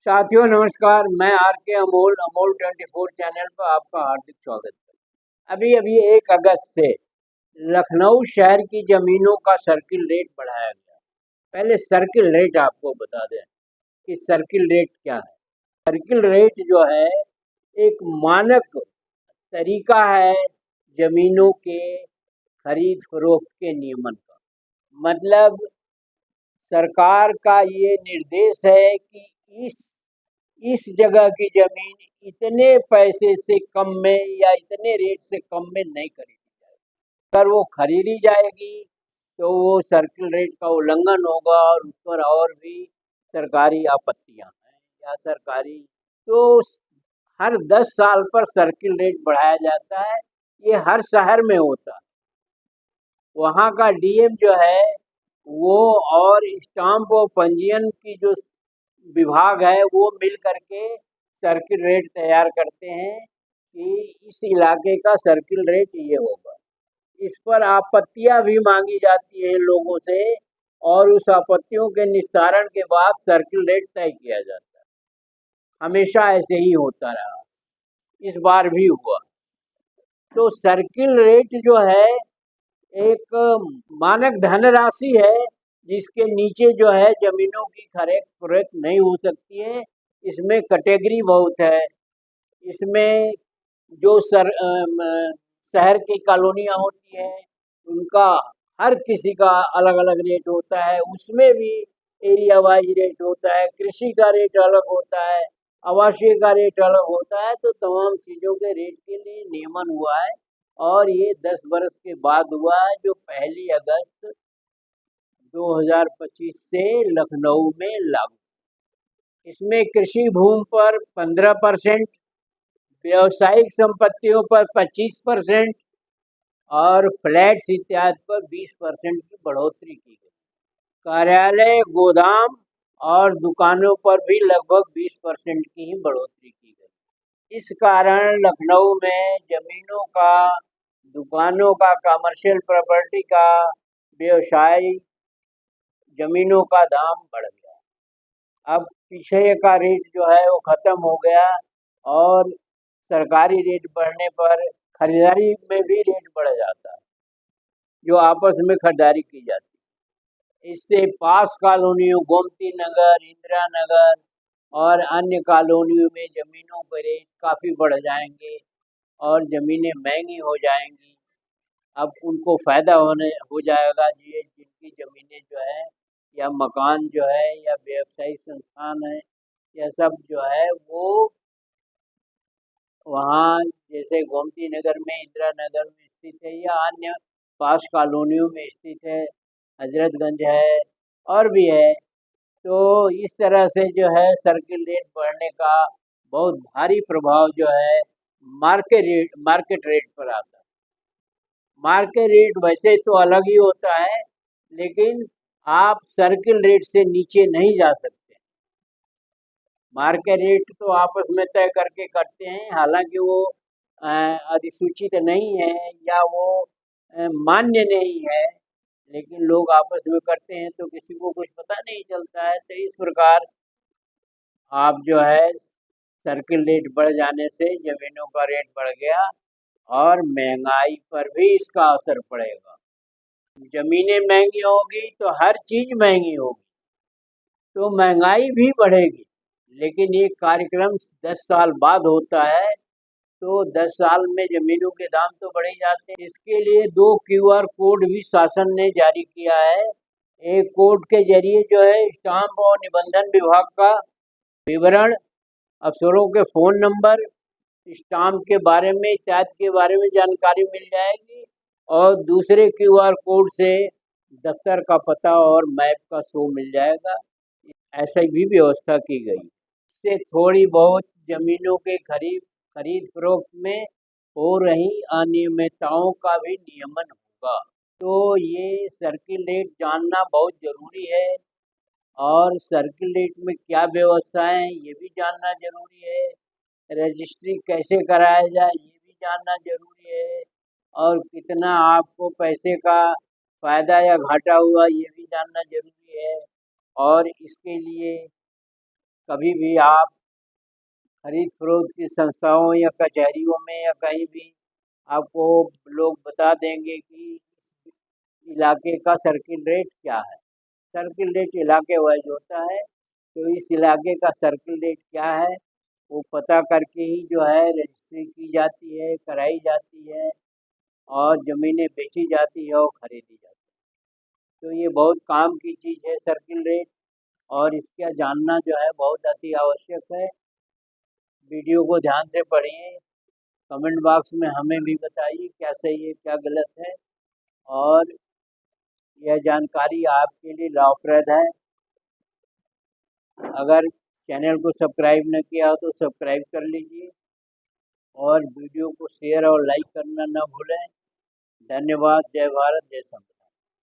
साथियों नमस्कार। मैं आर के अमोल अमोल 24 चैनल पर आपका हार्दिक स्वागत है। अभी अभी 1 अगस्त से लखनऊ शहर की ज़मीनों का सर्किल रेट बढ़ाया गया। पहले सर्किल रेट आपको बता दें कि सर्किल रेट क्या है। सर्किल रेट जो है एक मानक तरीका है ज़मीनों के खरीद फरोख्त के नियमन का। मतलब सरकार का ये निर्देश है कि इस जगह की जमीन इतने पैसे से कम में या इतने रेट से कम में नहीं खरीदी जाएगी। अगर वो खरीदी जाएगी तो वो सर्किल रेट का उल्लंघन होगा और उस पर और भी सरकारी आपत्तियां हैं या सरकारी तो हर 10 साल पर सर्किल रेट बढ़ाया जाता है। ये हर शहर में होता है। वहाँ का डीएम जो है वो और स्टाम्प और पंजीयन की जो विभाग है वो मिल करके सर्किल रेट तैयार करते हैं कि इस इलाके का सर्किल रेट ये होगा। इस पर आपत्तियां भी मांगी जाती हैं लोगों से और उस आपत्तियों के निस्तारण के बाद सर्किल रेट तय किया जाता है। हमेशा ऐसे ही होता रहा, इस बार भी हुआ। तो सर्किल रेट जो है एक मानक धनराशि है जिसके नीचे जो है जमीनों की खरीद फरोख्त नहीं हो सकती है। इसमें कैटेगरी बहुत है। इसमें जो शहर की कॉलोनियाँ होती हैं उनका हर किसी का अलग अलग रेट होता है। उसमें भी एरिया वाइज रेट होता है। कृषि का रेट अलग होता है, आवासीय का रेट अलग होता है। तो तमाम चीज़ों के रेट के लिए नियमन हुआ है और ये 10 बरस के बाद हुआ है जो 1 अगस्त 2025 से लखनऊ में लागू। इसमें कृषि भूमि पर 15%, व्यावसायिक संपत्तियों पर 25% और फ्लैट्स इत्यादि पर 20% की बढ़ोतरी की गई। कार्यालय, गोदाम और दुकानों पर भी लगभग 20% की ही बढ़ोतरी की गई। इस कारण लखनऊ में जमीनों का, दुकानों का, कमर्शियल प्रॉपर्टी का, व्यवसायिक जमीनों का दाम बढ़ गया। अब पीछे का रेट जो है वो ख़त्म हो गया और सरकारी रेट बढ़ने पर खरीदारी में भी रेट बढ़ जाता है, जो आपस में खरीदारी की जाती है। इससे पास कॉलोनियों गोमती नगर, इंदिरा नगर और अन्य कॉलोनियों में ज़मीनों के रेट काफ़ी बढ़ जाएंगे और ज़मीनें महंगी हो जाएंगी। अब उनको फ़ायदा हो जाएगा। ये जिनकी ज़मीनें जो है या मकान जो है या व्यवसायिक संस्थान है यह सब जो है वो वहाँ जैसे गोमती नगर में, इंदिरा नगर में स्थित है या अन्य पास कॉलोनियों में स्थित है, हजरतगंज है और भी है। तो इस तरह से जो है सर्किल रेट बढ़ने का बहुत भारी प्रभाव जो है मार्केट रेट पर आता है। मार्केट रेट वैसे तो अलग ही होता है लेकिन आप सर्किल रेट से नीचे नहीं जा सकते। मार्केट रेट तो आपस में तय करके करते हैं, हालांकि वो अधिसूचित नहीं है या वो मान्य नहीं है, लेकिन लोग आपस में करते हैं तो किसी को कुछ पता नहीं चलता है। तो इस प्रकार आप जो है सर्किल रेट बढ़ जाने से ज़मीनों का रेट बढ़ गया और महंगाई पर भी इसका असर पड़ेगा। ज़मीनें महंगी होगी तो हर चीज़ महंगी होगी, तो महंगाई भी बढ़ेगी। लेकिन ये कार्यक्रम 10 साल बाद होता है तो 10 साल में ज़मीनों के दाम तो बढ़ ही जाते हैं। इसके लिए 2 क्यूआर कोड भी शासन ने जारी किया है। एक कोड के जरिए जो है स्टाम्प और निबंधन विभाग का विवरण, अफसरों के फ़ोन नंबर, स्टाम्प के बारे में इत्यादि के बारे में जानकारी मिल जाएगी और दूसरे क्यूआर कोड से दफ्तर का पता और मैप का शो मिल जाएगा। ऐसा भी व्यवस्था की गई। इससे थोड़ी बहुत ज़मीनों के खरीद फरोख्त में हो रही अनियमितताओं का भी नियमन होगा। तो ये सर्किल रेट जानना बहुत ज़रूरी है और सर्किल रेट में क्या व्यवस्थाएं हैं ये भी जानना ज़रूरी है। रजिस्ट्री कैसे कराया जाए ये भी जानना ज़रूरी है और कितना आपको पैसे का फ़ायदा या घाटा हुआ ये भी जानना ज़रूरी है। और इसके लिए कभी भी आप खरीद फरोख्त की संस्थाओं या कचहरियों में या कहीं भी आपको लोग बता देंगे कि इलाके का सर्किल रेट क्या है। सर्किल रेट इलाके वाइज होता है, तो इस इलाके का सर्किल रेट क्या है वो पता करके ही जो है रजिस्ट्री की जाती है, कराई जाती है और ज़मीनें बेची जाती है और ख़रीदी जाती है। तो ये बहुत काम की चीज़ है सर्किल रेट, और इसका जानना जो है बहुत अति आवश्यक है। वीडियो को ध्यान से पढ़िए, कमेंट बॉक्स में हमें भी बताइए क्या सही है क्या गलत है, और यह जानकारी आपके लिए लाभप्रद है। अगर चैनल को सब्सक्राइब न किया हो तो सब्सक्राइब कर लीजिए और वीडियो को शेयर और लाइक करना न भूलें। धन्यवाद। जय भारत, जय संविधान।